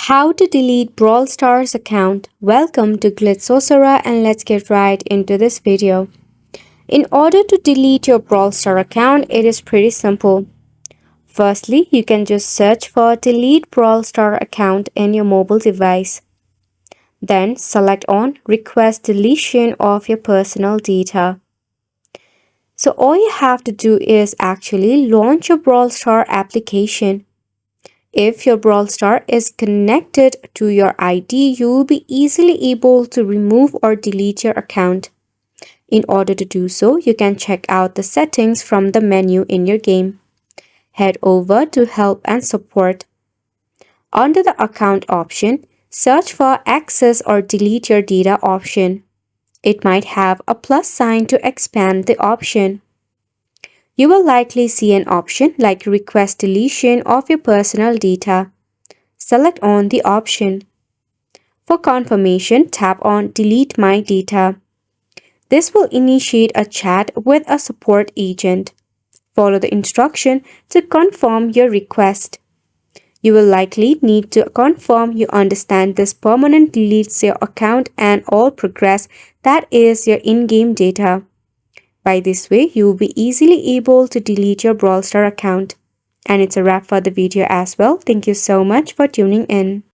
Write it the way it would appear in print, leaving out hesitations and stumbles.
How to delete Brawl Stars account. Welcome to Glitz and let's get right into this video. In order to delete your Brawl Star account, it is pretty simple. Firstly, you can just search for delete Brawl Star account in your mobile device. Then select on request deletion of your personal data. So all you have to do is actually launch your Brawl Star application. If your Brawl Star is connected to your ID, you will be easily able to remove or delete your account. In order to do so, you can check out the settings from the menu in your game. Head over to Help and Support. Under the Account option, search for Access or Delete Your Data option. It might have a plus sign to expand the option. You will likely see an option like Request Deletion of your personal data. Select on the option. For confirmation, tap on Delete My Data. This will initiate a chat with a support agent. Follow the instruction to confirm your request. You will likely need to confirm you understand this permanent deletes your account and all progress, that is your in-game data. By this way, you will be easily able to delete your Brawl Star account. And it's a wrap for the video as well. Thank you so much for tuning in.